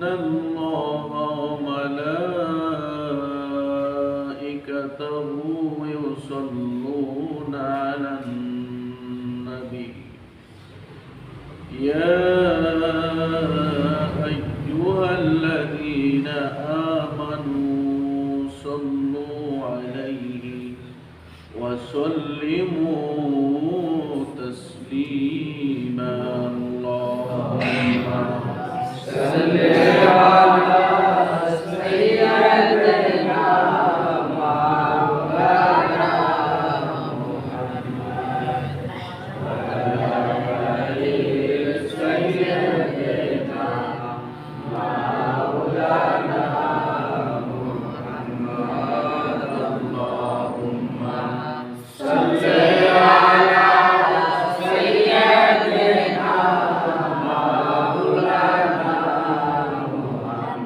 الله وملائكته يصلون على النبي يا أيها الذين آمنوا صلوا عليه وسلموا تسليما اللهم صل على سيدنا مولانا محمد وعلى آل سيدنا مولانا محمد اللهم صل على سيدنا مولانا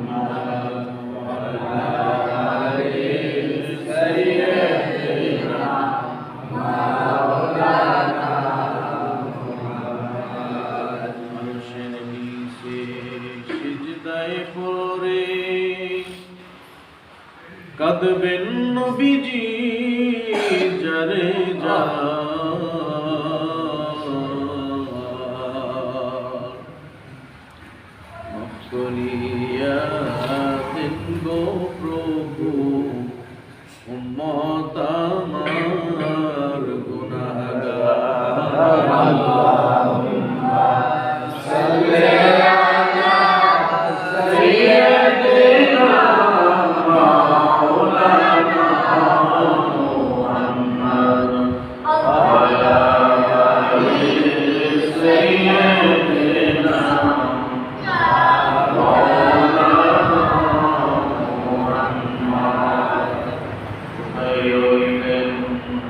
محمد وعلى آل سيدنا مولانا محمد মানুষের নিচে সিজদায় পড়ে কাঁদবেন নবীজি যারে যা মাফ করিয়া দেন গো প্রভু উম্মত আমার গুনাহগার আল্লাহুম্মা সাল্লি আলা সাইয়্যিদিনা মাওলানা মুহাম্মদ ওয়া আলা আলি সাইয়্যিদিনা মাওলানা মুহাম্মদ আইয়ুলেন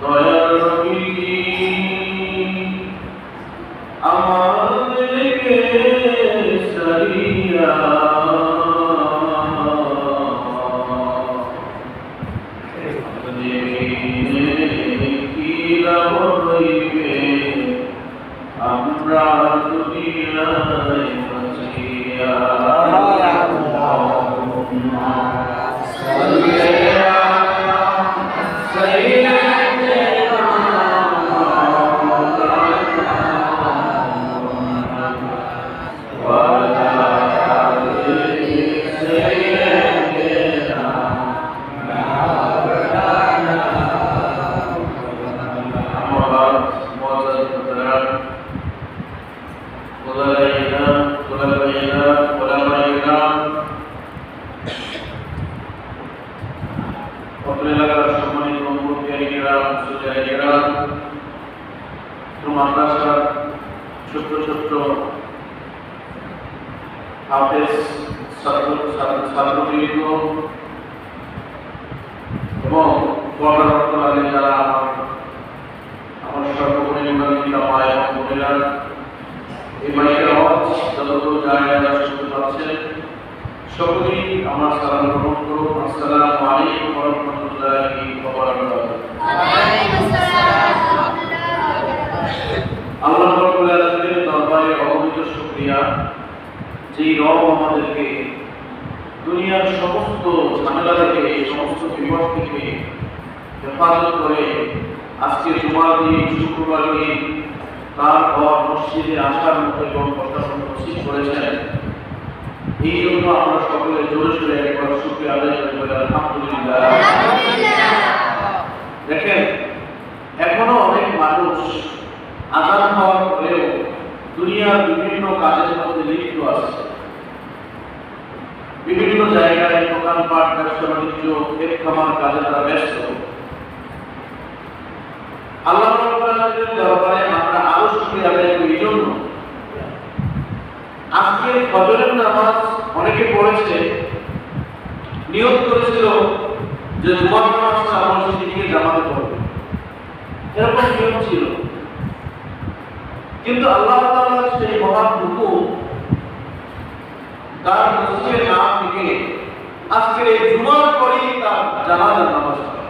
দয়ার নবী আমাদেরকে সারিয়া আমরা দুনিয়ায় বাঁচিয়া আল্লাহুম্মা সাল্লি আলা সাইয়্যিদিনা মাওলানা মুহাম্মদ ওয়া আলা আলি সাইয়্যিদিনা মাওলানা মুহাম্মদ ছোট্ট ছোট্ট হাফেজ ছাত্রবৃন্দ এবং পড়াশোনা যারা আমার সর্বগুণী নির্বাচিত মায় এবং বোনেরা এই মাসের হজ যতদূর জায়গা শুনতে পাচ্ছেন সকলেই আমার সালাম গ্রহণ করুন। আসসালামু আলাইকুম ওয়া রাহমাতুল্লাহি ওয়া বারাকাতুহু। আল্লাহ রাব্বুল আলামিনের দরবারে অগণিত শুকরিয়া যে রব আমাদেরকে দুনিয়ার সমস্ত ঝামেলা থেকে সমস্ত বিপদ থেকে হেফাজত করে আজকে জুমার দিন শুক্রবার দিন তারপর মসজিদে আসার মতো এবং বসার মতো নসিব করেছেন। এই জন্য আমরা সকলে জোরে সোরে একবার শুকরিয়া আদায় করে বলি আলহামদুলিল্লাহ। দেখেন এখনো অনেক মানুষ আযান হওয়ার পরেও দুনিয়ার বিভিন্ন কাজের মধ্যে লিপ্ত আছে। বিভিন্ন জায়গায় দোকানপাট, ব্যবসা বাণিজ্য, ক্ষেত খামার কাজে তারা ব্যস্ত। আল্লাহ রাব্বুল আলামিনের দরবারে আমরা আরো শুকরিয়া আদায় করি। এই জন্য আজকে ফজরের নামাজ অনেকে পড়েছে, নিয়ত করেছিল যে জুমার নামাজটা মসজিদে গিয়ে জামাতে পড়বে, এরকম নিয়ম ছিল। কিন্তু আল্লাহ তাআলার সেই মহান হুকুম তার মসজিদে না থেকে আজকের এই জুমার পরেই তার জানাজার নামাজ পড়ে।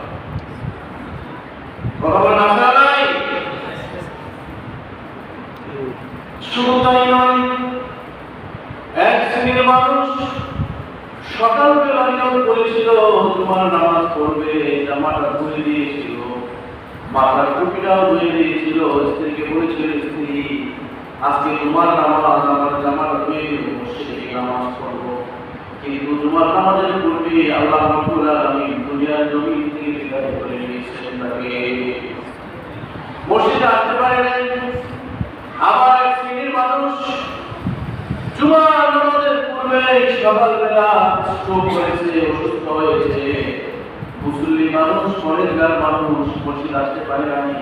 কথা বলেন আশা নাই? শুধু তাই নয়, এক শ্রেণীর মানুষ সকালবেলা নিয়ম করেছিল তোমার নামাজ পড়বে, জামাটা ধুয়ে দিয়েছিল, মাথার টুপিটাও ধুয়ে দিয়েছিল, স্ত্রীকে বলেছিল স্ত্রী আজকে তোমার নামাজ আমার জামাটা ধুয়ে দেবো, মসজিদে নামাজ পড়বো। কিন্তু তোমার নামাজের পূর্বে আল্লাহ রাব্বুল আলামিন দুনিয়ার জমিন থেকে বিদায় করে নিয়েছেন তাকে, মসজিদে আসতে পারে নাই। আবার এক শ্রেণীর মানুষ জুমার নামাজের পূর্বে সকালবেলা স্ট্রোক হয়েছে, অসুস্থ হয়েছে, মুসল্লি মানুষ, পরেশগার মানুষ মসজিদে আসতে পারে নাই,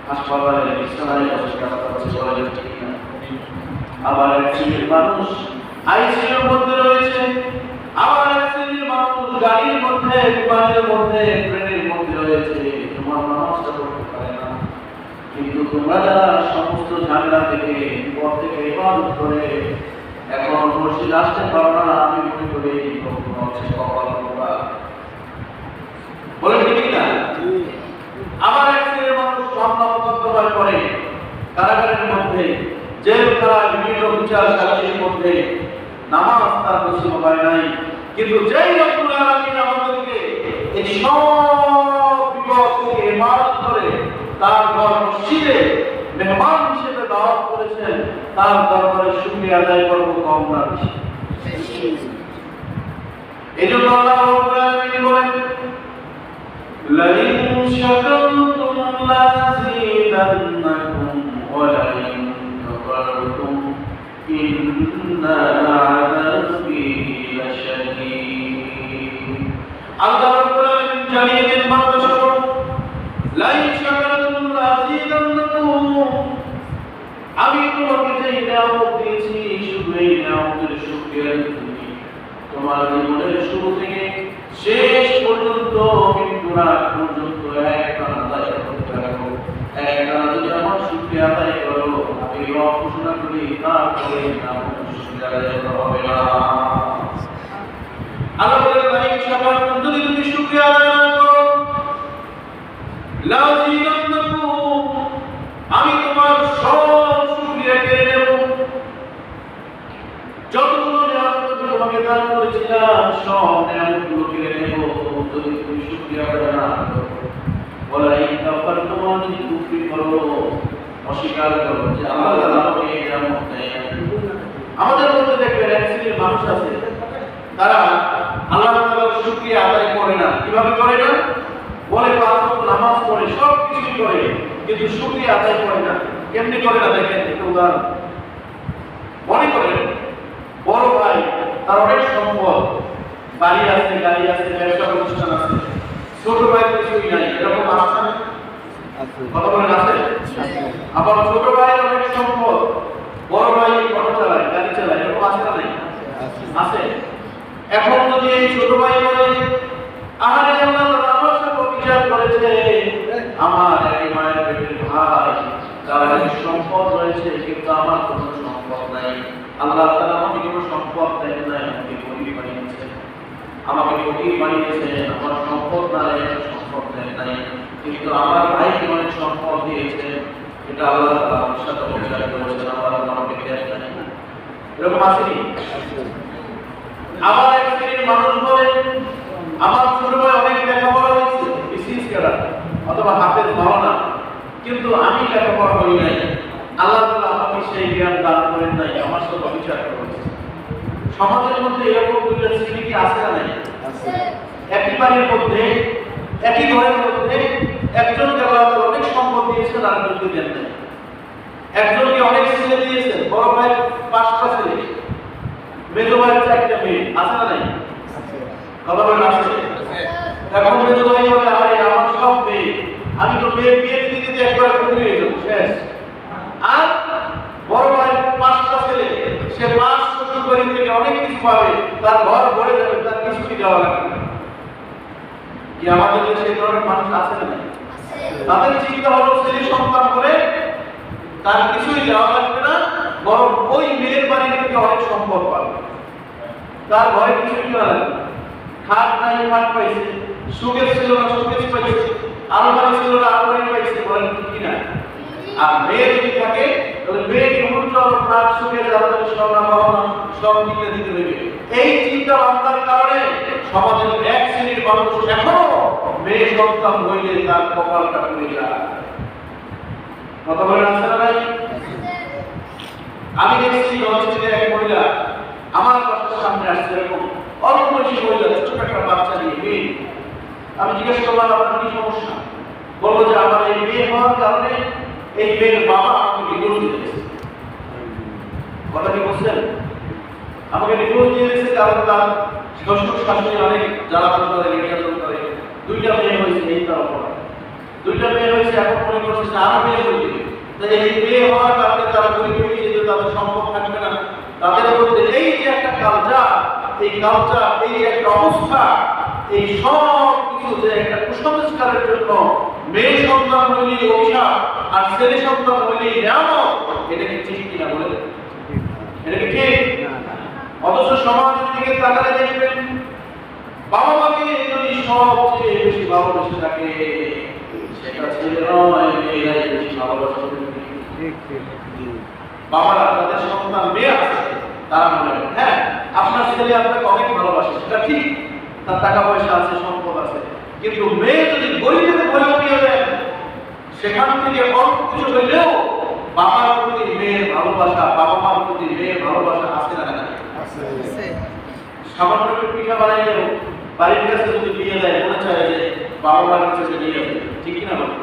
হাসপাতালে বিছানায় বসে কাটাচ্ছে, বলা যায় ঠিক না? আবার এক শ্রেণীর মানুষ আইসিইউর মধ্যে রয়েছে, আবার এক শ্রেণীর মানুষ গাড়ির মধ্যে, বিমানের মধ্যে, ট্রেনের মধ্যে রয়েছে, তোমার নামাজটা পড়তে পারে না। কিন্তু তোমরা যারা সমস্ত ঝামেলা থেকে, বিপদ থেকে ইবাদত করে এখন মসজিদে আসতে পারো না, আমি মনে করি কখনো হচ্ছে কপাল পোড়া। বলেন ঠিক না? আবার এক শ্রেণীর মানুষ মামলা করে কারাগারের মধ্যে, জেলখানায় বিভিন্ন বিচার সালিসের মধ্যে, নামাজ তার নসিব হয় নাই। কিন্তু যেই রব্বুল আলামিন আমাদেরকে এই সব বিপদ থেকে হেফাজত করে তার ঘর মসজিদে মেহমান হিসেবে দাওয়াত করেছেন, তার দরবারে শুকরিয়া আদায় করব কম না বেশি? এই জন্য আল্লাহ রাব্বুল আলামিন বলেন লাইন শাকারতুম লাযীদান্নাকুম ওয়া লাইন কাফারতুম ইন্না আযাবি লাশাদীদ। আল্লাহ রাব্বুল আলামিন জানিয়ে দেন বান্দা শোনো, লাইন শাকারতুম লাযীদান্নাকুম, আমি তোমাকে যে নিয়ামত দিয়েছি শুধু এই নিয়ামতের শুকরিয়া তুমি তোমার জীবনের শুরু থেকে শেষ পর্যন্ত মৃত্যুর আগ পর্যন্ত একটানা আদায় করতে থাকো। একটানা যদি আমার শুকরিয়া আদায় করো, আমি রব ঘোষণা করি তারপরে নিয়ামতের শুকরিয়া আদায় করা হবে না। আল্লাহ বলেন লাইন শাকারতুম, যদি তুমি শুকরিয়া আদায় না করো, লাযীদান্নাকুম, আমি তোমার সব শুকরিয়া কেড়ে নেব। যতগুলো নিয়ামত তোমাকে দান করেছিলাম সব নিয়ামতগুলো কেড়ে নেব যদি তুমি শুকরিয়া আদায় না করো। ওয়ালা ইন কাফারতুম, যদি কুফরি করো, অস্বীকার করো যে আল্লাহ তাআলা আমাকে এই নিয়ামত দেন। আমাদের মধ্যে দেখবেন এক শ্রেণীর মানুষ আছে, তারা আল্লাহ তাআলার শুকরিয়া আদায় করে না। কিভাবে করে না? বলে পাঁচ ওয়াক্ত নামাজ পড়ে, সব কিছু করে, কিন্তু শুকরিয়া আদায় করে না। কেমনি করে না দেখেন একটা উদাহরণ। মনে করেন বড় ভাই, তার অনেক সম্পদ, বাড়ি আছে, গাড়ি আছে, ব্যবসা প্রতিষ্ঠান আছে, ছোট ভাই কিছুই নাই, এরকম আছে না? কথা বলেন আছে? আবার ছোট ভাই অনেক সম্পদ, বড় ভাই অটো চালায়, গাড়ি চালায়, এরকম আছে না? নাই আছে। এখন যদি এই ছোট ভাই বলে আরে আল্লাহ আমার সাথে বিচার করেছে, আমার এই মায়ের পেটের ভাই তার সম্পদ রয়েছে কিন্তু আমার কোনো সম্পদ নাই, আল্লাহ তাআলা আমাকে কোনো সম্পদ দেন নাই, আমাকে গরিব বানিয়েছেন, আমাকে ফকির বানিয়েছেন, আমার সম্পদ নাই, সম্পদ দেন নাই, কিন্তু আমার ভাইকে অনেক সম্পদ দিয়েছেন, এটা আল্লাহ তাআলা আমার সাথে বিচার করেছেন, আমার আমাকে দেন নাই। এরকম আসেনি? আবার এক শ্রেণীর মানুষ বলে আমার ছোট ভাই অনেক লেখাপড়া হয়েছে, বিসিএস করা অথবা হাফেজ মাওলানা, কিন্তু আমি লেখাপড়া করি নাই, আল্লাহ তাআলা আমাকে সেই জ্ঞান দান করেন নাই, আমার সাথে বিচার করেছেন। সমাজের মধ্যে এরকম দুইটা শ্রেণী কি আছে না? নাই আছে। একই বাড়ির মধ্যে, একই ঘরের মধ্যে একজনকে আল্লাহ তাআলা অনেক সম্পদ দিয়েছেন, আরেকজনকে দেন নাই। একজনকে অনেক ছেলে দিয়েছেন, বড় ভাই 5টা ছেলে, মেজো ভাই 4টা মেয়ে, আছে না? নাই আছে। কথা বলেন আছে? এখন মেজো ভাই বলে আরে আমার সব মেয়ে, আমি তো মেয়ে বিয়ে দিতে একবার করে নিয়ে যাব শেষ। আর বড় ভাই 5টা ছেলে, সে 5 শ্বশুর বাড়ি থেকে অনেক কিছু পাবে, তার ঘর ভরে যাবে, তার কিছুই দেওয়া লাগবে না। কি আমাদের দেশে এই ধরনের মানুষ আছে না? তাদের চিন্তা হলো ছেলে সন্তান করে তার কিছুই দেওয়া লাগবে না, বরং ওই মেয়ের বাড়ি থেকে অনেক সম্পদ পাবে, তার ঘরে কিছুই দেওয়া লাগবে না। খাট নাই, খাট পাইছে, সুখের ছিল না, সুখের পাইছে, আলমারি ছিল না, আলমারি পাইছে, বলেন কি না? আর মেয়ে যদি থাকে তাহলে মেয়েকে উজ্জ্বল প্রাণ সুখে যাদের স্বর্ণা পাওনা সব দিকে দিতে দেবে। এই চিন্তা ভাবনার কারণে সমাজের এক শ্রেণীর মানুষ এখনো মেয়ে সন্তান হইলে তার কপালটা পুড়ে যায়। কথা বলেন আছে না ভাই? আমি দেখছি লঞ্চে এক মহিলা আমার বাসার সামনে আসছে, এরকম অল্প বয়সী মহিলা, ছোট একটা বাচ্চা নিয়ে মেয়ে। আমি জিজ্ঞেস করলাম আপনার কি সমস্যা? বললো যে আমার এই মেয়ে হওয়ার কারণে এই মেয়ের বাবা আমাকে ডিভোর্স দিয়েছে। কথা কি বলছেন? আমাকে ডিভোর্স দিয়ে দিয়েছে কারণ তার শ্বশুর শাশুড়ি অনেক জ্বালাতন করে, নির্যাতন করে। দুইটা মেয়ে হয়েছে, এই তার অপরাধ। দুইটা মেয়ে হয়েছে, এখন মনে করছে যে আরো মেয়ে হয়ে যাবে। তাই এই মেয়ে হওয়ার কারণে তারা গরিব হয়ে গিয়ে তাদের সম্পদ থাকবে না। তাদের মধ্যে এই যে একটা কালচার, এই কালচার, এই যে একটা অবস্থা, এই সব কিছু যে একটা কুসংস্কারের জন্য মেয়ে সন্তান হইলে অভিশাপ আর ছেলে সন্তান হইলে নিয়ামত। এটা কি ঠিক কিনা বলে? এটা কি ঠিক? অথচ সমাজের দিকে তাকালে দেখবেন বাবা মাকে যদি সবচেয়ে বেশি ভালোবেসে থাকে সেটা ছেলে নয়, মেয়েরাই বেশি ভালোবাসে। বাবারা তাদের সন্তান মেয়ে আছে তারা মনে হয় হ্যাঁ আপনার ছেলে আপনাকে অনেক ভালোবাসে, সেটা ঠিক, তার টাকা পয়সা আছে, সম্পদ আছে, কিন্তু মেয়ে যদি গরিবের ঘরে উঠিয়ে দেন সেখান থেকে অল্প কিছু হইলেও বাবার প্রতি মেয়ের ভালোবাসা, বাবা মার প্রতি মেয়ের ভালোবাসা আছে না? সামান্য একটু পিঠা বানাইলেও বাড়ির কাছে যদি দিয়ে দেয় মনে চায় যে বাবা মার কাছে নিয়ে যাবে, ঠিক কিনা বলো?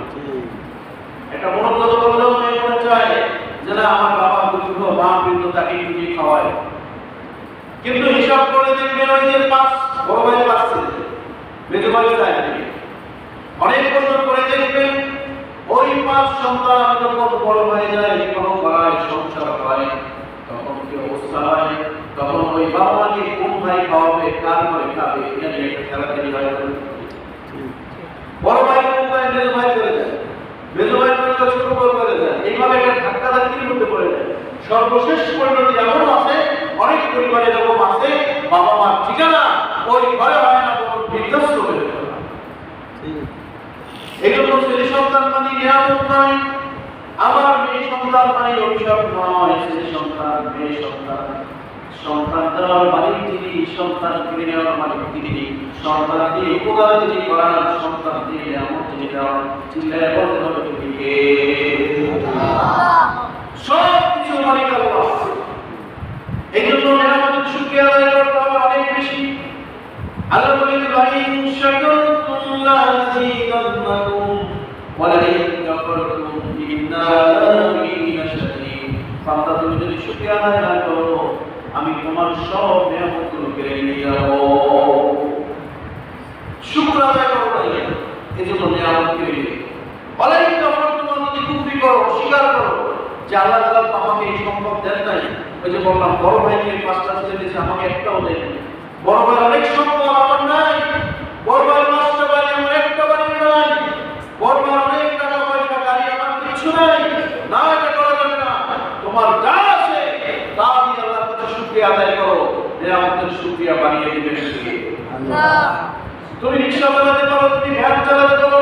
একটা মনোগত করলেও মেয়ে মনে চায় যে না আমার বাবা দুঃখ মা বৃদ্ধ তাকে একটু খাওয়ায়। কিন্তু হিসাব করে দেখবেন ওই যে পাঁচ বড় ভাই পাচ্ছে মেজো ভাই চায় অনেক বছর করে দেখবেন ওই পাঁচ সন্তান যখন বড় হয়ে যায়, কোনো করায় সংসার হয়, তখন কি অবস্থা হয়? তখন ওই বাবা মাকে কোন ভাই খাওয়াবে, কার ঘরে খাবে, এটা নিয়ে একটা খেলাখেলি হয়। বড় ভাই কোন ভাই মেজো ভাই করে দেয়, মেজো ভাই ছোট বড় করে দেয়, এইভাবে একটা ধাক্কা ধাক্কির মধ্যে পড়ে যায়। সর্বশেষ পরিণতি এমন আছে, অনেক পরিবারে এরকম আছে বাবা মার ঠিকানা ওই ঘরে হয় না, তখন বৃদ্ধাশ্রম হয়ে যায়। এই জন্য ছেলে সন্তান মানে নিয়ামত নয়, আমার মেয়ে সন্তান মানে অভিশাপ নয়। ছেলে সন্তান, মেয়ে সন্তান, সন্তান দেওয়ার মালিক তিনি, সন্তান কিনে নেওয়ার মালিক তিনি, সন্তান দিয়ে উপকার যিনি করান, সন্তান দিয়ে নিয়ামত যিনি দেওয়ান। চিল্লায় বলতে হবে তুমি কে? সব কিছু মালিক আল্লাহ। এই জন্য নিয়ামতের শুকরিয়া আদায় করতে হবে অনেক বেশি। আল্লাহ বলেন লাইন শাকারতুম লাযীদান্নাকুম ওয়া লাইন কাফারতুম ইন্না আযাবি লাশাদীদ। বান্দা তুমি যদি শুকরিয়া আদায় না করো আমি তোমার সব নিয়ামতগুলো কেড়ে নিয়ে যাব। শুকর আদায় করো না, এজন্য নিয়ামত কেড়ে নিয়ে। ওয়া লাইন কাফারতুম, যদি কুফরি করো, অস্বীকার করো যে আল্লাহ তাআলা আমাকে এই সম্পদ দেন নাই। ওই যে বললাম বড় ভাইকে পাঁচটা ছেলে দিয়েছে, আমাকে একটাও দেয়নি। বড় ভাই অনেক সম্পদ আমার নাই, বড় ভাই পাঁচটা বাড়ি আমার একটা বাড়ি নাই, বড় ভাই অনেক টাকা পয়সা গাড়ি আমার কিছু নাই। না, এটা করা যাবে না। তোমার যা আছে তা দিয়ে আল্লাহর কাছে শুকরিয়া আদায় করো, নিয়ামতের শুকরিয়া বানিয়ে দিবেন আল্লাহ। তুমি রিকশা চালাতে পারো, তুমি ভ্যান চালাতে পারো,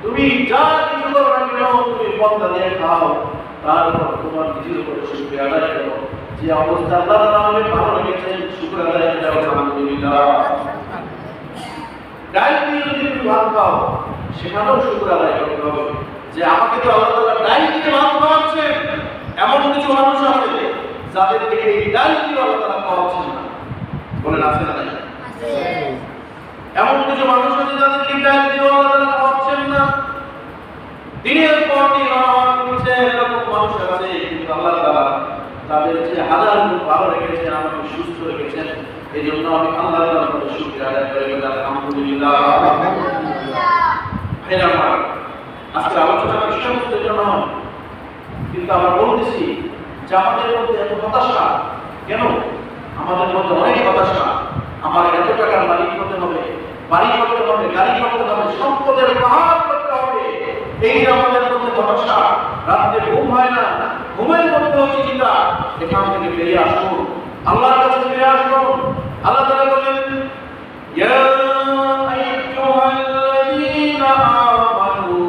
তুমি যা কিছু করো না কেন, তুমি পদ্মা দিয়ে খাও, তারপর তোমার নিজের উপরে শুকরিয়া আদায় করো। যে অবস্থা আল্লাহ তাআলা ভালো রেখেছেন, শুকর আদায় করো আলহামদুলিল্লাহ। ডাল দিয়ে যদি তুমি ভাত খাও সেখানেও শুকর আদায় করতে হবে যে আমাকে তো আল্লাহ তাআলা ডাল দিয়ে ভাত খাওয়াচ্ছেন। এমন কিছু মানুষ আছে যাদেরকে এই ডাল দিয়ে আল্লাহ তাআলা খাওয়াচ্ছেন না, বলেন আছে না? আছে। এমন কিছু মানুষ আছে যাদেরকে ডাল দিয়ে আল্লাহ তাআলা খাওয়াচ্ছেন না, দিনের পর দিন আমার করছে, এরকম মানুষ আছে। কিন্তু আল্লাহ তাআলা তাদের যে হাজার গুণ ভালো রেখেছেন, আমাকে সুস্থ রেখেছেন, এই জন্য আমি আল্লাহ তাআলার কাছে শুকরিয়া আদায় করি, আলহামদুলিল্লাহ। আমার আজকে আলোচনা বিষয়বস্তুর জন্য, কিন্তু আমরা বলতেছি যে আমাদের মধ্যে এত হতাশা কেন? আমাদের মধ্যে অনেক হতাশা। আমার এত টাকার মালিক হতে হবে, বাড়ি করতে হবে, গাড়ি করতে হবে, সম্পদের পাহাড় করতে হবে, এই যে আমাদের মধ্যে হতাশা, রাতে ঘুম হয় না, ঘুমের মধ্যে হচ্ছে চিন্তা। এখান থেকে বেরিয়ে আসুন, আল্লাহর কাছে ফিরে আসুন। আল্লাহ তাআলা বলেন ইয়া আইয়ুহাল্লাযীনা আমানু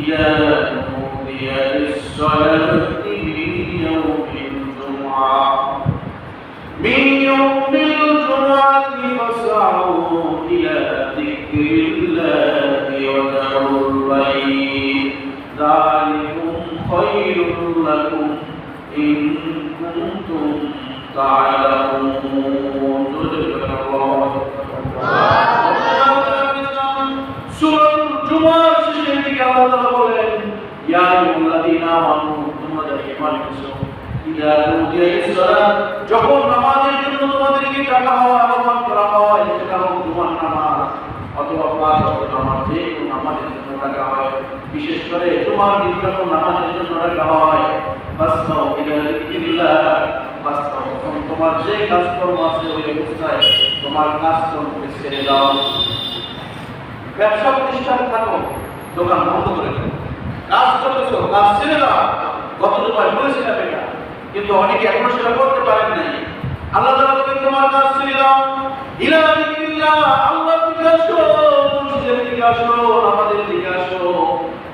ইযা নুদিয়া লিস-সালাতি মিন إن كنتم تعلمون سورة الجمعة শেষের দিকে আল্লাহ তাআলা বলেন ইয়া আইয়ুহাল্লাযীনা আমানু তোমরা ঈমান এনেছো ইযা নুদিয়া লিস-সালাত যখন নামাজের জন্য তোমাদেরকে ডাকা হয় আহ্বান করা হয় সেটা হলো জুমার নামাজ অথবা পাঁচ ওয়াক্ত নামাজ যে কোনো নামাজের জন্য ডাকা হয় বিশেষ করে জুমার দিন যখন নামাজের জন্য ডাকা হয় ফাসমাউ ইলা যিকরিল্লাহ ফাসমাউ তোমার যে কাজকর্ম আছে ওই অবস্থায় তোমার কাজকর্মকে ছেড়ে দাও ব্যবসা প্রতিষ্ঠান থাকো দোকান বন্ধ করে দাও কাজ করতেছো কাজ ছেড়ে দাও গত জুমায় বলেছিলাম এটা কিন্তু অনেকে এখনো সেটা করতে পারেন নাই আল্লাহ তাআলা বলেন তোমার কাজ ছেড়ে দাও ইলা যিকরিল্লাহ আল্লাহর দিকে আসো মুর্শিদের দিকে আসো আমাদের দিকে আসো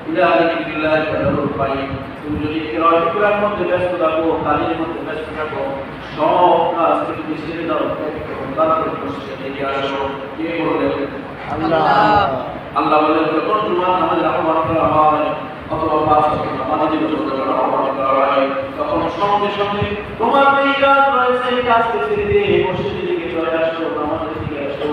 ইলা যিকরিল্লাহ তাদারুল পাই তুমি যদি কিরাতের মধ্যে ব্যস্ত থাকো কাজের মধ্যে ব্যস্ত থাকো সব কাজ থেকে ছেড়ে দাও তারপরে মুর্শিদের দিকে আসো কে বলে আল্লাহ আল্লাহ বলেন যখন জুমার নামাজের আহ্বান করা হয় অথবা পাঁচ ওয়াক্ত নামাজের জন্য আহ্বান করা হয় তখন সঙ্গে সঙ্গে তোমার এই কাজ রয়েছে এই কাজকে ছেড়ে দিয়ে মসজিদের দিকে চলে আসো নামাজের দিকে আসো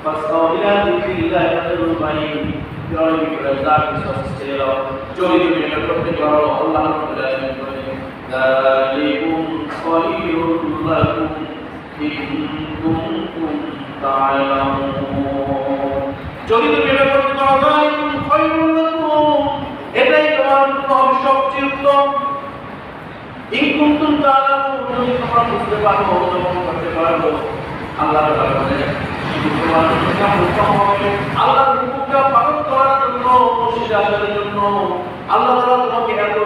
ফাসতাও ইলা যিকরিল্লাহ তাদারুল বাইন কিরামে বিরাজা কিছু ছেড়ে দাও যদি তুমি এটা করতে পারো আল্লাহ রাব্বুল আলামিন বলেন যালিকুম খায়রুল লাকুম ইন কুনতুম তা'লামুন যদি তুমি এটা করতে পারো যালিকুম খায়রুল লাকুম এটাই তোমার জন্য সবচেয়ে উত্তম ইন কুনতুম তা'লামুন যদি তোমরা বুঝতে পারো অনুধাবন করতে পারো আল্লাহ তাআলা বলেন তোমার জন্য উত্তম হবে আল্লাহর হুকুমটা পালন করার জন্য মসজিদে আসার জন্য আল্লাহ তাআলা তোমাকে এত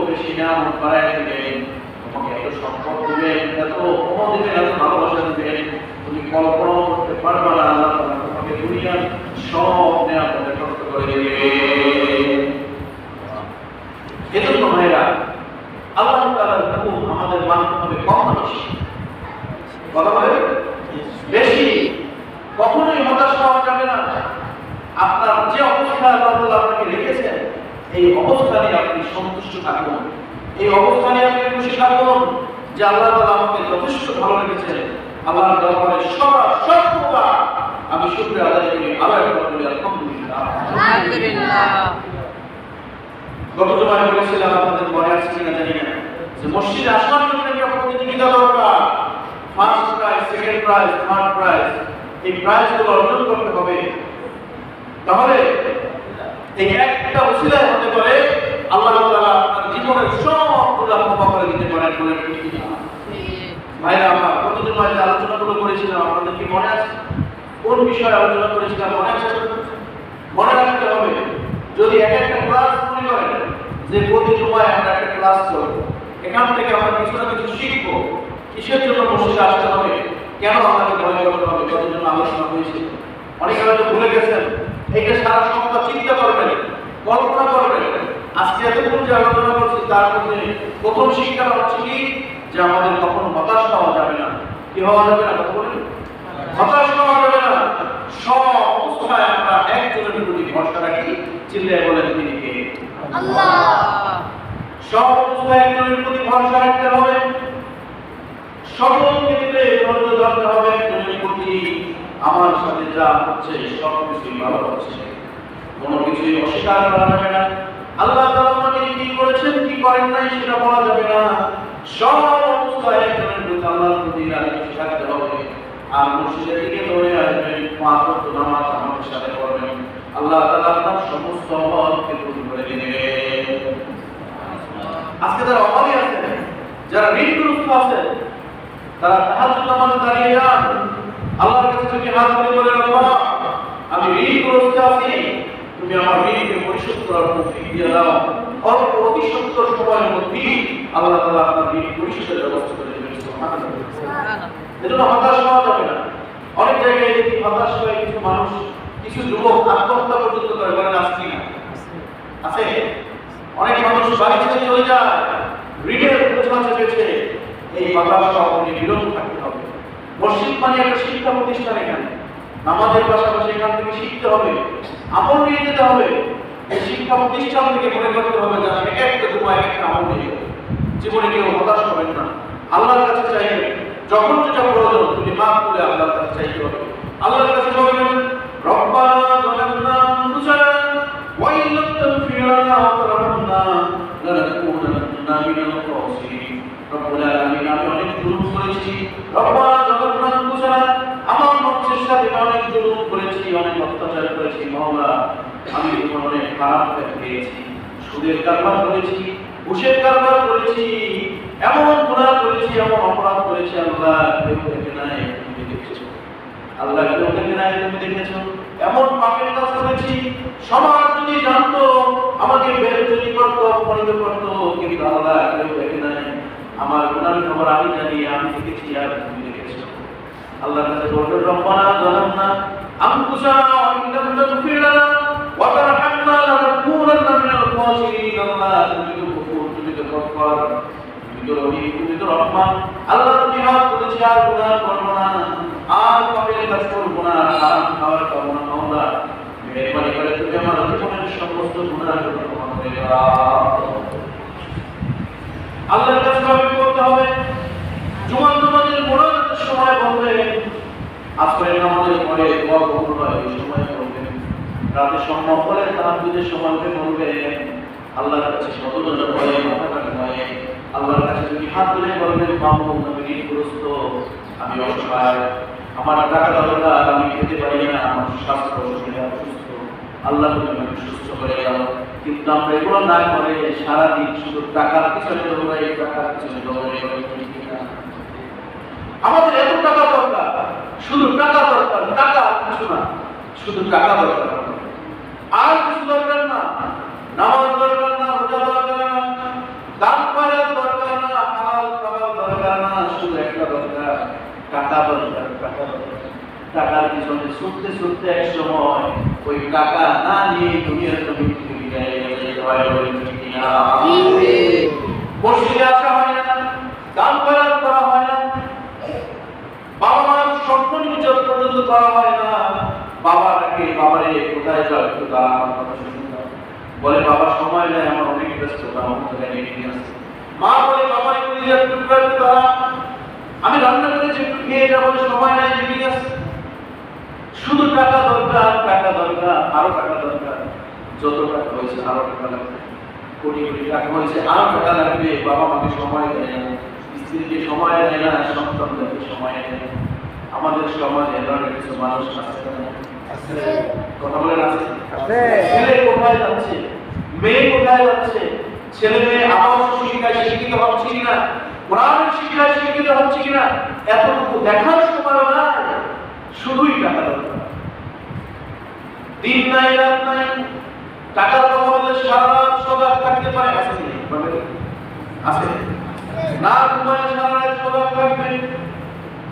বেশি নিয়ামত বাড়ায় দিবেন তোমাকে এত সম্পদ দিবেন এত ক্ষমা দিবেন এত ভালোবাসা দিবেন তুমি কল্পনা করতে পারবে না আল্লাহ তাআলা তোমাকে দুনিয়ার সব নিয়ামত একত্র করে দিবেন এজন্য ভাইরা আল্লাহ তাআলার হুকুম আমাদের মানতে হবে কম না বেশি কথা বলে বেশি কখনোই হতাশ হওয়া যাবে না আপনার যে অবস্থায় আল্লাহ তাআলা আপনাকে রেখেছেন এই অবস্থানে আপনি সন্তুষ্ট থাকুন এই অবস্থানে আপনি খুশি থাকুন যে আল্লাহ তাআলা আমাকে যথেষ্ট ভালো রেখেছেন আল্লাহর দরবারে সর্বদা আমি শুকরিয়া আদায় করি আল্লাহ বলি আলহামদুলিল্লাহ আলহামদুলিল্লাহ গত জুমায় বলেছিলাম আপনাদের মনে আছে কিনা জানি না যে মসজিদে আসার জন্য একটা প্রতিযোগিতা দরকার first prize second prize third prize এই প্রাইজগুলো অর্জন করতে হবে তাহলে এই একটা ওসিলায় হতে পারে আল্লাহ তাআলা আপনার জীবনের সব গুনাহ ক্ষমা করে দিতে পারেন বলে ভাইরা আমার গত জুমায় যে আলোচনাগুলো করেছিলাম আপনাদের কি মনে আছে কোন বিষয়ে আলোচনা করেছিলাম মনে আছে মনে রাখতে হবে যদি একটা ক্লাস মনে করেন যে প্রতি জুমায় আমরা একটা ক্লাস করব এখান থেকে আমরা কিছু না কিছু শিখব কিসের জন্য মসজিদে আসতে হবে কেন আমাদের ভয় করতে হবে কত জন্য আলোচনা হয়েছে অনেকে হয়তো ভুলে গেছেন এইটা সারা সপ্তাহ চিন্তা করবেন কল্পনা করবেন আজকে এতক্ষণ যে আলোচনা করছি তার মধ্যে প্রথম শিক্ষা হচ্ছে কি যে আমাদের কখনো হতাশ হওয়া যাবে না কি হওয়া যাবে না কথা বলেন হতাশ হওয়া যাবে না সব অবস্থায় আমরা একজনের প্রতি ভরসা রাখি চিল্লায় বলেন তিনি কে আল্লাহ সব অবস্থায় একজনের প্রতি ভরসা রাখতে হবে সকল ক্ষেত্রে ধৈর্য ধরতে হবে একজনের প্রতি আমার সাথে যা হচ্ছে সব কিছুই ভালো হচ্ছে কোনো কিছুই অস্বীকার করা যাবে না আল্লাহ তাআলা আমাকে কি করেছেন কি করেন নাই সেটা বলা যাবে না সব অবস্থায় একজনের প্রতি আল্লাহর প্রতি রাজি থাকতে হবে আর মসজিদের দিকে দৌড়ে আসবেন পাঁচ ওয়াক্ত নামাজ আমাদের সাথে পড়বেন আল্লাহ তাআলা আপনার সমস্ত অভাবকে দূর করে দিবেন আজকে যারা অভাবী আছেন যারা ঋণগ্রস্ত আছেন তারা তাহাজ্জুদ নামাজে দাঁড়িয়ে যান আল্লাহর কাছে যদি হাত তুলে বলেন আল্লাহ আমি ঋণগ্রস্ত আছি তুমি আমার ঋণকে পরিশোধ করার তৌফিক দিয়ে দাও অল্প অতি সত্তর সময়ের মধ্যে আল্লাহ তাআলা আপনার ঋণ পরিশোধের ব্যবস্থা করে দেবেন সুবহানাল্লাহ এজন্য হতাশ হওয়া যাবে না অনেক জায়গায় দেখি হতাশ হয়ে কিছু মানুষ কিছু যুবক আত্মহত্যা পর্যন্ত করে বলেন আসছি না আছে অনেক মানুষ বাড়ি ছেড়ে চলে যায় ঋণের বোঝা চেপেছে এই হতাশা আপনি বিরত থাকতে হবে মসজিদ মানে একটা শিক্ষা প্রতিষ্ঠান এখানে নামাজের পাশাপাশি এখান থেকে শিখতে হবে আমল নিয়ে যেতে হবে এই শিক্ষা প্রতিষ্ঠান থেকে মনে করতে হবে যে আমি একটা জুমায় একটা আমল নিয়ে জীবনে কেউ হতাশ হবেন না, আল্লাহর কাছে চাইবেন। যখন যেটা প্রয়োজন তুমি হাত তুলে আল্লাহর কাছে চাইতে হবে। আল্লাহর কাছে বলবেন রব্বানা যালামনা আনফুসানা ওয়া ইন লাম তাগফির লানা ওয়া তারহামনা লানাকুনান্না মিনাল খাসিরিন। রব্বুল আলামিন, আমি অনেক জুলুম করেছি। রব্বানা যালামনা আনফুসানা, আমার নফসের সাথে অনেক জুলুম করেছি, অনেক অত্যাচার করেছি। মাওলা, আমি অনেক খারাপ কাজ করেছি, সুদের কারবার করেছি, ঘুষের কারবার করেছি, এমন গুনাহ করেছি, এমন অপরাধ করেছি। আল্লাহ কেউ দেখে নাই, তুমি দেখেছো। আল্লাহ কেউ দেখে নাই, তুমি দেখেছো। এমন পাপের কাজ করেছি, সমাজ যদি জানতো আমাকে বেরোজনি করতো, অপমানিত করতো, কিন্তু আল্লাহ কেউ দেখে নাই। আমার গুনাহের খবর আমি জানি, আমি দেখেছি আর তুমি দেখেছো। আল্লাহর কাছে বলবেন রব্বানা যালামনা আনফুসানা ওয়া ইন লাম তাগফির লানা ওয়া তারহামনা লানাকুনান্না মিনাল খাসিরিন। আল্লাহ তুমি তো গফুর, তুমি তো গফফার, তুমি তো রহিম, তুমি তো রহমান। আল্লাহ, তুমি হাত করেছি আর গুনাহ করব না, আর পাপের কাজ করব না, হারাম খাওয়ার খাবো না। মাওলা, মেহেরবানি করে তুমি আমার জীবনের সমস্ত গুনাহগুলো ক্ষমা করে দাও। আল্লাহর কাছে তওবা করতে হবে। জুমার নামাজের মোনাজাতের সময় বলবেন, আসরের নামাজের পরে দোয়া কবুল হয় এই সময় বলবেন, রাতে সম্ভব হলে তাহাজ্জুদের সময় বলবেন। আল্লাহর কাছে সততা করে মাথা কাটায় আল্লাহর কাছে যদি হাত তুলে বলবেন, মামুন, আমি ঋণগ্রস্ত, আমি অসহায়, আমার টাকা দরকার, আমি খেতে পারি না, আমার স্বাস্থ্য অসুস্থ, আল্লাহ তুমি আমাকে সুস্থ করে দাও। কিন্তু আমরা এগুলো না করে সারাদিন শুধু টাকার পিছনে দৌড়াই, টাকার পিছনে দৌড়াই। আমাদের এত টাকা দরকার, শুধু টাকা দরকার, টাকা কিছু না, শুধু টাকা দরকার, আর কিছু দরকার না। নামাজ দরকার না, রোজা দরকার না, দান খয়রাত দরকার না, হালাল খাবার দরকার না, শুধু একটা দরকার, টাকা দরকার। টাকার পিছনে ছুটতে ছুটতে এক সময় ওই টাকা না নিয়ে দুনিয়ার জমি থেকে বিদায় নিতে হয়। মসজিদে আসা হয় না, দান খয়রাত করা হয় না, বাবা মার সম্মান ইজ্জত পর্যন্ত করা হয় না। বাবাকে বাবারে কোথায় যাও, একটু দাঁড়া, আমার কথা শুনে যাও। বলে বাবা সময় নেই, আমার অনেক ব্যস্ততা, আমার জায়গায় নিয়ে আসছে। মা বলে বাবা একটু দাঁড়া, আমি রান্না করেছি, একটু খেয়ে যাবো, সময় নাই, নিয়ে আসছে। শুধু টাকা দরকার, টাকা দরকার, আরো টাকা দরকার। যত টাকা হয়েছে আরো টাকা লাগবে, কোটি কোটি টাকা হয়েছে আরো টাকা লাগবে। বাবা মাকে সময় দেয় না, স্ত্রীকে সময় দেয় না, সন্তানদেরকে সময় দেয় না। আমাদের সমাজে এমন কিছু মানুষ আছে, কথা বলেন আছে। ছেলে কোথায় যাচ্ছে, মেয়ে কোথায় যাচ্ছে, ছেলে মেয়ে আদর্শ শিক্ষায় শিক্ষিত হচ্ছে কিনা, কোরআনের শিক্ষায় শিক্ষিত হচ্ছে কিনা, এতটুকু দেখার সময় নাই। শুধুই টাকা দরকার, দিন নাই রাত নাই। টাকার কথা বললে সারা রাত সজাগ থাকতে পারে, আছে না? ঘুমায় সারা রাত সজাগ থাকবে,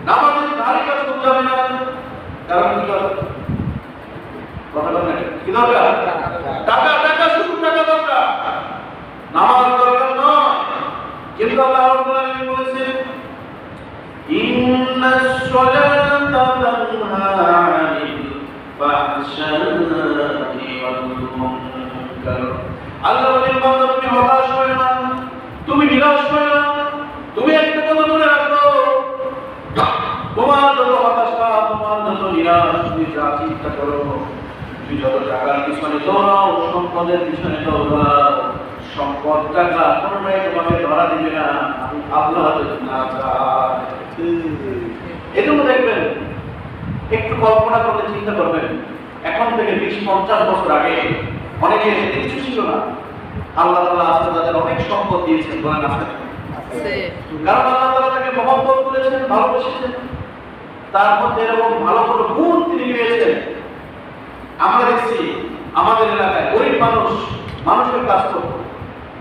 নামাজের ধারে কাজ করতে হবে না। কারণ কি দরকার? কথা বলেন, কি দরকার? টাকা, টাকা, শুধু টাকা দরকার, নামাজ দরকার নয়। কিন্তু আল্লাহ রাব্বুল আলামিন বলেছেন, ইন্নাস সালাতা তানহা আনিল ফাহশাই ওয়াল মুনকার। আল্লাহ বলেন, বান্দা তুমি হতাশ হয়ো না, তুমি নিরাশ হয়ো না, তুমি একটা কথা মনে রাখো, তোমার যত হতাশা, তোমার যত নিরাশ, তুমি যা চিন্তা করো, তুমি যত টাকার পিছনে দৌড়াও, সম্পদের পিছনে দৌড়াও, সম্পদ টাকা কোনোটাই তোমাকে ধরা দিবে না, আল্লাহ যদি না চায়। এটুকু দেখবেন, একটু কল্পনা করলে চিন্তা করবেন, এখন থেকে 20-50 বছর আগে অনেকে কিছু ছিল না, আল্লাহ তাআলা আজকে তাদের অনেক সম্পদ দিয়েছেন, বলেন আছে। কারণ আল্লাহ তাআলা তাকে মহব্বত করেছেন, ভালোবেসেছেন, তার মধ্যে এরকম ভালো ভালো গুণ তিনি পেয়েছেন। আমরা দেখছি আমাদের এলাকায় গরিব মানুষ মানুষের কাজ করত,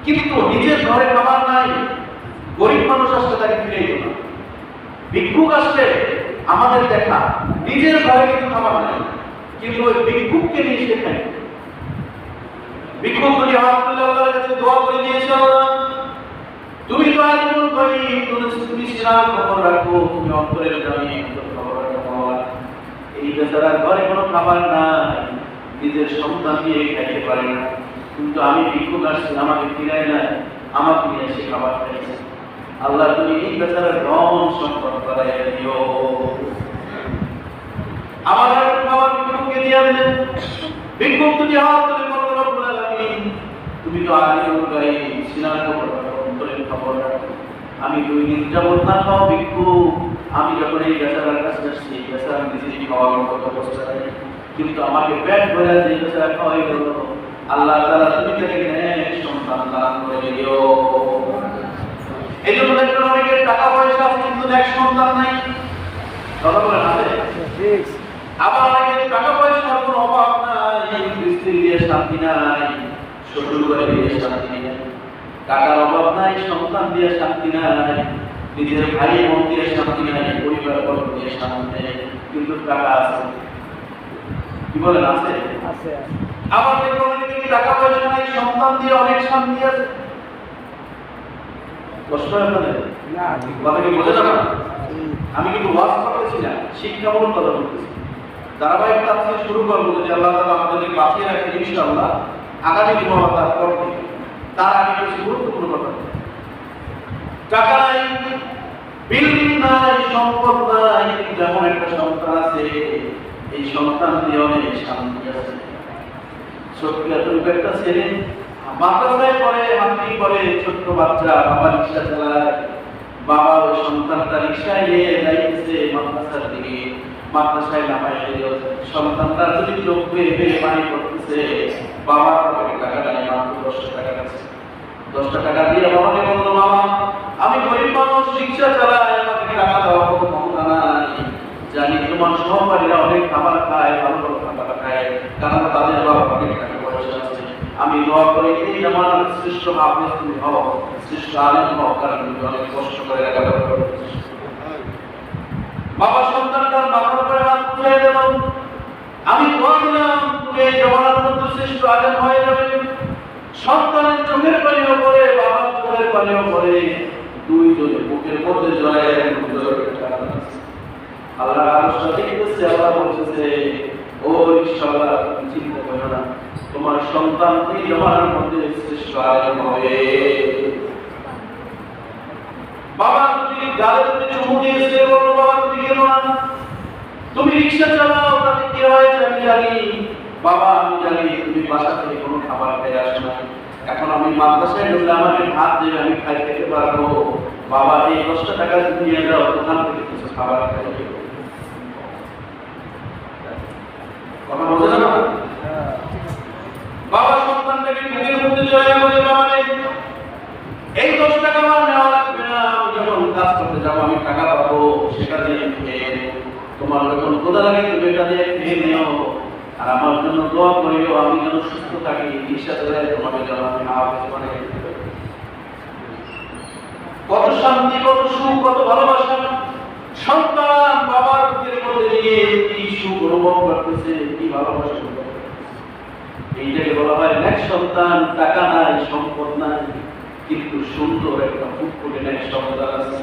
কিন্তু নিজের ঘরে খাবার নাই, গরিব মানুষ আসলে তাকে ফিরে দিত না। ভিক্ষুক আসলে আমাদের দেখা, নিজের ঘরে কিন্তু খাবার নাই, কিন্তু ওই ভিক্ষুককে নিয়ে সে খায়। ভিক্ষুক যদি আল্লাহর কাছে দোয়া করে দিয়েছে, তুমি তো আলিমুল গায়ব, তুমি সিরাত খবর রাখো, তুমি অন্তরের জানি খবর রাখো। এই বেচারার ঘরে কোনো খাবার নাই, নিজের সন্তান দিয়ে খাইতে পারে না, কিন্তু আমি ভিক্ষুক আসছি, আমাকে ফিরায় না, আমাকে নিয়ে এসে খাবার খাইছে। আল্লাহ তুমি এই বেচারার ধন সম্পদ বাড়াইয়া দিও। আমার বাবা ভিক্ষুককে দিয়ে দিলেন, ভিক্ষুক যদি হাত তুলে বলতে রব্বুল আলামিন, তুমি তো আগে অনুযায়ী সিনার অন্তরের খবর রাখো। আমি 2 দিন যাবত না খাওয়া ভিক্ষুক, আমি যখন এই বেচারার কাছে আসছি, বেচারা নিজেই খাওয়ার কথা বসতে পারি, কিন্তু আমাকে পেট ভরে যে বেচারা খাওয়াই গেল, আল্লাহ তাআলা তুমি তাকে নেক সন্তান দান করে দিও। এই জন্য দেখবেন অনেকের টাকা পয়সা আছে কিন্তু নেক সন্তান নাই, কথা বলেন আছে ঠিক। আবার অনেকের টাকা পয়সার কোনো অভাব নাই, স্ত্রী দিয়ে শান্তি নাই, শ্বশুর বাড়ি দিয়ে শান্তি নাই, টাকার অভাব নাই, সন্তান দিয়ে শান্তি নাই, নিজের ভাই বোন দিয়ে শান্তি নাই, পরিবার বর্গ দিয়ে শান্তি নেই, কিন্তু টাকা আছে। কি বলেন আছে? আছে। আবার দেখবেন অনেকের টাকা পয়সা নাই, সন্তান দিয়ে অনেক শান্তি আছে। কষ্ট হয় আপনাদের? না, কথা কি বোঝা যাবে না? আমি কিন্তু ওয়াজ করতেছি না, শিক্ষামূলক কথা বলতেছি। ধারাবাহিক তাফসীর শুরু করব যদি আল্লাহ তাআলা আমাদেরকে বাঁচিয়ে রাখেন ইনশাআল্লাহ আগামী জুমার পর থেকে। তার আগে কিছু গুরুত্বপূর্ণ কথা। টাকা নাই, বিল্ডিং নাই, সম্পদ নাই, যেমন একটা সন্তান আছে, এই সন্তান দিয়ে অনেক শান্তি আছে। ছোট্ট একটা ছেলে মাদ্রাসায় পড়ে, মাতৃ পড়ে, ছোট্ট বাচ্চা, বাবা রিক্সা চালায়, বাবা ওই সন্তানটা রিক্সায় নিয়ে যাইতেছে মাদ্রাসার দিকে, মাদ্রাসায় নামায় দিল, সন্তানটা যদি চোখ বেয়ে বেয়ে পানি পড়তেছে, বাবার পকেটে টাকা নেই, মাত্র 10 টাকা আছে। 10 টাকা দিয়ে বাবাকে বললো, বাবা আমি গরিব মানুষ, রিক্সা চালাই, আমাকে টাকা দেওয়ার কোনো ক্ষমতা নাই, জানি তোমার সহপাঠীরা অনেক খাবার খায়, ভালো ভালো খাবার খায়, কারণ তাদের বাবা পকেটে টাকা পয়সা আছে, আমি দোয়া করি এই আমার শ্রেষ্ঠ হাফেজ তুমি হও, শ্রেষ্ঠ আলেম হও, কারণ তুমি অনেক কষ্ট করে লেখাপড়া করো। বাবা সন্তানটার মাথার উপরে হাত তুলে দিল, আমি দোয়া দিলাম তুমি এই জমানার মধ্যে শ্রেষ্ঠ আলেম হয়ে যাবে। সন্তানের চোখের পানিও পড়ে, বাবার চোখের পানিও পড়ে, দুইজনের বুকের মধ্যে জড়ায় আল্লাহ আরশে দেখতেছে, আল্লাহ বলতেছে, ও রিকশাওয়ালা তুমি চিন্তা করো না, তোমার সন্তান এই জমানার মধ্যে শ্রেষ্ঠ আলেম হবে। বাবা তুমি গালে তুমি চুমু দিয়েছে, বলো বাবা তুমি কেন না, তুমি রিকশা চালাও, তাতে কি হয় আমি জানি, বাবা আমি জানি তুমি বাসা থেকে কোনো খাবার খেয়ে আসো না, এখন আমি মাদ্রাসায় ঢুকলে আমাকে ভাত দেবে, আমি খাই খেতে পারবো, বাবা এই 10 টাকা তুমি নিয়ে যাও, দোকান থেকে কিছু খাবার খেয়ে দেবো। কথা বোঝা না? বাবা সন্তানটাকে বুকের মধ্যে জড়িয়ে বলে, বাবা এই 10 টাকা আমার নেওয়া লাগবে না, আমি যখন কাজ করতে যাবো আমি টাকা পাবো, সেটা দিয়ে খেয়ে নেব, তোমার যখন ক্ষুধা লাগে তুমি এটা দিয়ে খেয়ে নিও, আর আমার জন্য দোয়া করিও, আমি যেন সুস্থ থাকি, রিকশা চালায় তোমাকে যেন আমি হাফেজ বানাই দিতে পারি। কত শান্তি, কত সুখ, কত ভালোবাসা, সন্তান বাবার বুকের মধ্যে নিয়ে কি সুখ অনুভব করতেছে, কি ভালোবাসা। এইটাকে বলা হয় নেক সন্তান। টাকা নাই, সম্পদ নাই, কিন্তু সুন্দর একটা ফুটফুটে নেক সন্তান আছে।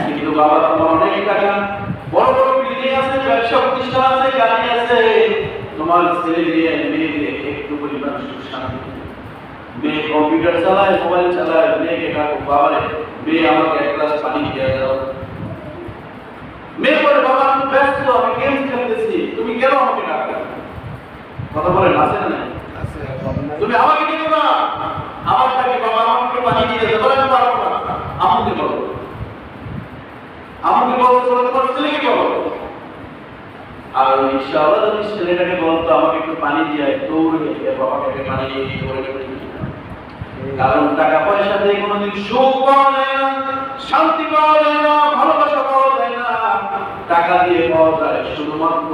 কিন্তু বাবা তোমার অনেক টাকা, বড় বড় বিল্ডিং আছে, ব্যবসা প্রতিষ্ঠান আছে, গাড়ি আছে, তোমার ছেলে দিয়ে মেয়ে দিয়ে একটু পরিমাণ সুখ শান্তি, মেয়ে কম্পিউটার চালায়, মোবাইল চালায়, মেয়েকে ডাকো, বাবারে মেয়ে আমাকে 1 গ্লাস পানি দিয়ে দাও, মেয়ে বলে বাবা আমি ব্যস্ত, আমি গেম খেলতেছি, তুমি কেন আমাকে ডাকো? কথা বলেন আছে না? তুমি আমাকে দিও না, আমার টাকে বাবা আমাকে পানি দিয়ে দাও, আমি পারবো না, আমাকে বলো, আমাকে বলো, তোমার ছেলেকে বলো। আর ইনশাআল্লাহ যদি ছেলেটাকে বলতো আমাকে একটু পানি দিয়ে দৌড়ে বাবাকে পানি দিয়ে দিয়ে করে, কারণ টাকা পয়সা দিয়ে কোনোদিন সুখ পাওয়া যায় না, শান্তি পাওয়া যায় না, ভালোবাসা পাওয়া যায় না, টাকা দিয়ে পাওয়া যায় শুধুমাত্র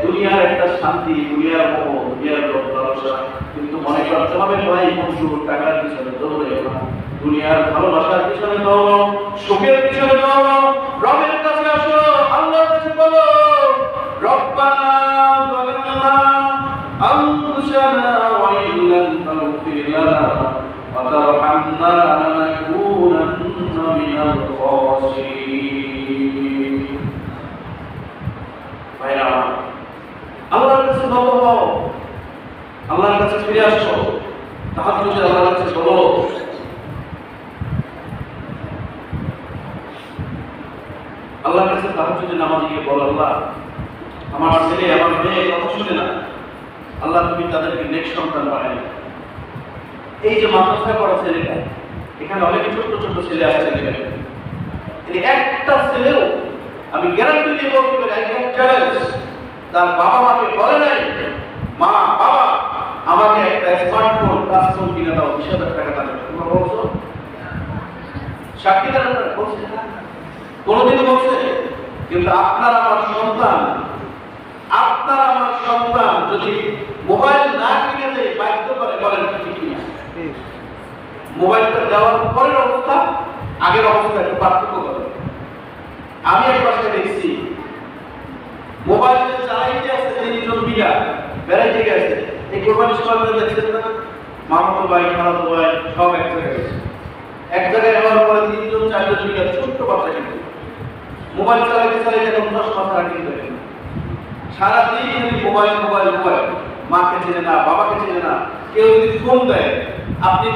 দুনিয়ার একটা শান্তি, দুনিয়ার মোহ, দুনিয়ার ভালোবাসা। কিন্তু মনে করতে হবে ভাই বন্ধু, টাকার পিছনে দৌড়ে না, দুনিয়ার ভালোবাসার পিছনে দৌড়ো, সুখের পিছনে দৌড়ো, রবের কাছে আসো, আল্লাহর কাছে বলো, রব্বানা যালামনা আনফুসানা ওয়া ইল্লাম তাগফির লানা ওয়া তারহামনা লানাকুনান্না মিনাল খাসিরিন। ভাইরা আল্লাহর কাছে তওবা করো, আল্লাহর কাছে ফিরে আসো, তাহাজ্জুদে আল্লাহর কাছে বলো, আল্লাহর কাছে তাহাজ্জুদের নামাজে গিয়ে বলো, আল্লাহ আমার ছেলে আমার মেয়ে কথা শুনে না, আল্লাহ তুমি তাদেরকে নেক সন্তান বানাই। এই যে মাদ্রাসায় পড়া ছেলেটা, এখানে অনেক ছোট্ট ছোট্ট ছেলে আছে, এই একটা ছেলেও আমি গ্যারান্টি দিয়ে বলতে পারি, আই ক্যান চ্যালেঞ্জ, তার বাবা মাকে বলে নাই মা বাবা আমাকে একটা স্মার্টফোন কাস্টম কিনে দাও, 20,000 টাকা দাও, তোমরা বলছো? সাক্ষী দেন, বলছে কোনোদিন বলছে? কিন্তু আপনার আমার সন্তান যদি মোবাইল না কিনে দেয় বাধ্য করে, বলেন ঠিক কিনা? মোবাইলটা দেওয়ার পরের অবস্থা আগের অবস্থা একটু পার্থক্য করে। আমি এক পাশে দেখছি মোবাইল চালাইতে আছে 3 বিঘা বেড়াইতে গেছে, এই কোরবানির সময় দেখছেন না, মামাতো ভাই খালাতো ভাই সব এক জায়গায় হওয়ার পরে 3-4 বিঘা ছোট্ট বাচ্চা কিন্তু মোবাইল চালাইতে এখন 10 মাস আগে কিন্তু সারাদিন মোবাইল, মাকে চেনে না, বাবাকে চেনে না। কেউ যদি ফোন দেয়, আপনি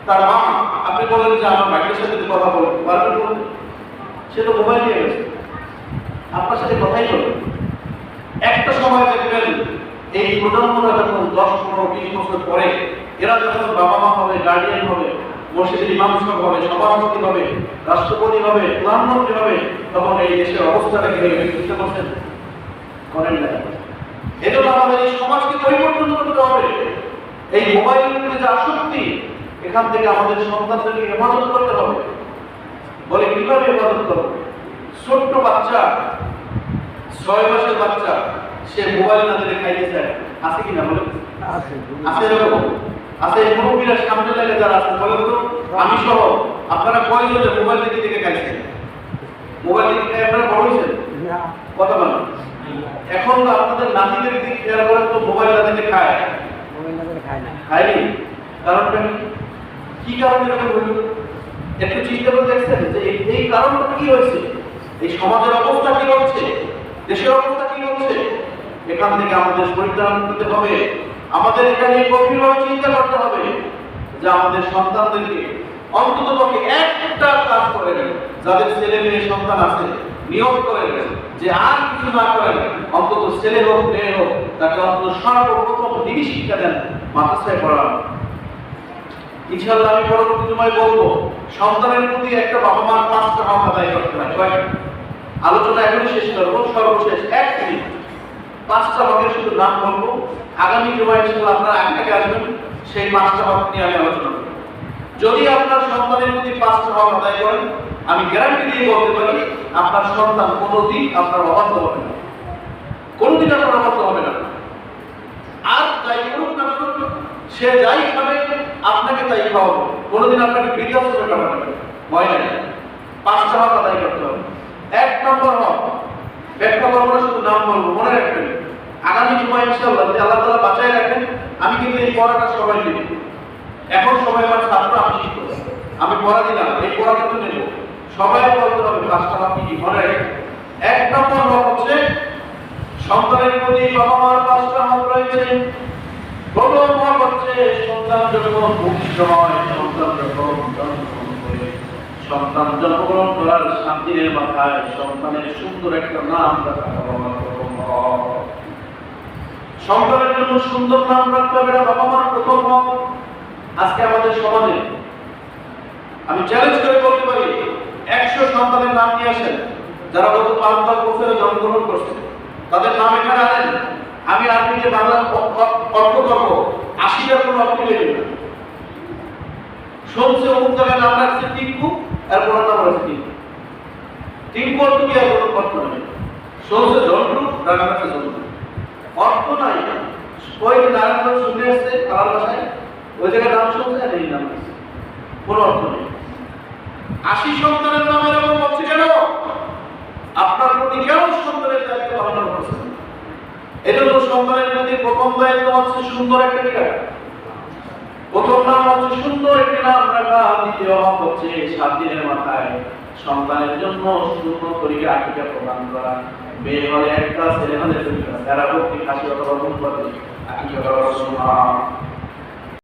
তার মামা, আপনি বলেন যে আমার ভাইয়ের সাথে কথা বলতে পারবেন, বলতে সে তো মোবাইল নিয়ে গেছে, আপনার সাথে কথাই বলবে। একটা সময় দেখবেন এই প্রজন্মরা যখন 10-15-20 বছর পরে এরা যখন বাবা মা হবে, গার্ডিয়ান হবে, মসজিদের ইমাম সাহেব হবে, সভাপতি হবে, রাষ্ট্রপতি হবে, প্রধানমন্ত্রী হবে, তখন এই দেশের অবস্থাটা কি হবে বুঝতে পারছেন? করেন না। এজন্য আমাদের এই সমাজকে পরিবর্তন করতে হবে। এই মোবাইলের যে আসক্তি, এখান থেকে আমাদের সন্তানদেরকে হেফাজত করতে হবে। বলে কিভাবে হেফাজত করবো? ছোট্ট বাচ্চা, 6 মাসের বাচ্চা, সে মোবাইল না দিলে খাইতে চায়, আছে কিনা বলে? আছে এরকম আছে। এই মুরব্বীরা সামনে লাগে যারা আছে, বলেন তো আমি সহ আপনারা কয়জন মোবাইল দেখে খাইছেন? মোবাইল দেখে আপনারা বড় হয়েছেন? কথা বলেন। এখন তো আপনাদের নাতিদের দিক খেয়াল করেন তো, মোবাইল না দেখে খায় না, খায়নি। কারণটা কি কারণে এরকম হলো? একটু চিন্তা করে দেখছেন যে এই কারণটা কি হয়েছে? এই সমাজের অবস্থা কি হচ্ছে, দেশের অবস্থা কি হচ্ছে? এখান থেকে আমাদের পরিত্রাণ করতে হবে। আমাদের এখানে গভীরভাবে চিন্তা করতে হবে যে আমাদের সন্তানদেরকে অন্তত পক্ষে একটা কাজ করে দেন, যাদের ছেলে মেয়ে সন্তান আছে নিয়োগ করে দেন যে আর কিছু না করেন, অন্তত ছেলে হোক মেয়ে হোক তাকে অন্তত সর্বপ্রথম দিনই শিক্ষা দেন, মাদ্রাসায় পড়ান। ইনশাআল্লাহ আমি পরবর্তী সময় বলবো সন্তানের প্রতি একটা বাবা মার 5টা হক আদায় করতে হয়। কয়েকটা আলোচনা এখনই শেষ করবো, সর্বশেষ 1 মিনিট 5টা হকের শুধু নাম বলবো। আগামী জুমায় ইনশাআল্লাহ আপনারা আগে আসবেন, সেই 5টা হক নিয়ে আমি আলোচনা করব। যদি আপনার সন্তানের প্রতি 5টা হক আদায় করেন, আমি গ্যারান্টি দিয়ে বলতে পারি আপনার সন্তান কোনোদিন আপনার অবাধ্য হবে না, কোনোদিন আপনার অবাধ্য হবে না। আর যাই করুক না করুক, সে যাই খাবে আপনাকে তাই খাওয়াবে, কোনোদিন আপনাকে বৃদ্ধাশ্রমে পাঠাবে না, ভয় নেই। 5টা হক আদায় করতে হবে। 1 নম্বর হক, ব্যাখ্যা করবো না, শুধু নাম বলবো, মনে রাখবেন। আগামী জুমায় ইনশাআল্লাহ যদি আল্লাহ তাআলা বাঁচায় রাখেন, আমি কিন্তু এই পড়াটা সবাই নেব। এখন সবাই আমার ছাত্র, আমি শিক্ষক, আমি পড়া দিলাম, এই পড়া কিন্তু নেব। সবাই বলতে হবে 5টা হক কি মনে রাখবেন। 1 নম্বর হক হচ্ছে সন্তানের প্রতি বাবা মার 5টা হক রয়েছে। প্রথম হক হচ্ছে সন্তান যখন ভূমিষ্ঠ হয়, সন্তান জন্মগ্রহণ করার 7 দিনের মাথায় সন্তানের সুন্দর একটা নাম রাখা বাবা মার প্রথম হক। সন্তানের জন্য সুন্দর নাম রাখতে হবে, এটা বাবা মার প্রথম হক। আজকে আমাদের সমাজে আমি চ্যালেঞ্জ করে বলতে পারি 100 সন্তানের নাম নিয়ে আসেন যারা গত 5-10 বছরে জন্মগ্রহণ করছে, তাদের নাম এখানে আনেন। আমি আরবিতে বাংলা অর্থ করবো, 80টার কোনো অর্থ নেই। শুনছে অমুক জায়গায় নাম রাখছে টিঙ্কু, এরপর নাম রাখছে টিঙ্কু। টিঙ্কু অর্থ কি? আর কোনো অর্থ নেই। শুনছে জন্টু, নাম রাখছে জন্টু, অর্থ নাই। ওই নারায়ণগঞ্জ শুনে আসছে কালার ভাষায়, ওই জায়গায় নাম শুনছে, এই নাম রাখছে, কোনো অর্থ নেই। 80 সন্তানের নাম এরকম হচ্ছে কেন? আপনার প্রতি কেন সন্তানের দায়িত্ব পালন করছেন? এজন্য সন্তানের প্রতি প্রথম দায়িত্ব হচ্ছে সুন্দর একটা ঠিকানা। প্রথম নাম হচ্ছে সুন্দর একটি নাম রাখা। দ্বিতীয় হক হচ্ছে 7 দিনের মাথায় সন্তানের জন্য সুন্দর তরিকে আকিকা প্রদান করা। মেয়ে হলে 1টা, ছেলে হলে 2টা, যারা ভক্তি খাসি অথবা মুখ আকিকা করা সুন্নাহ।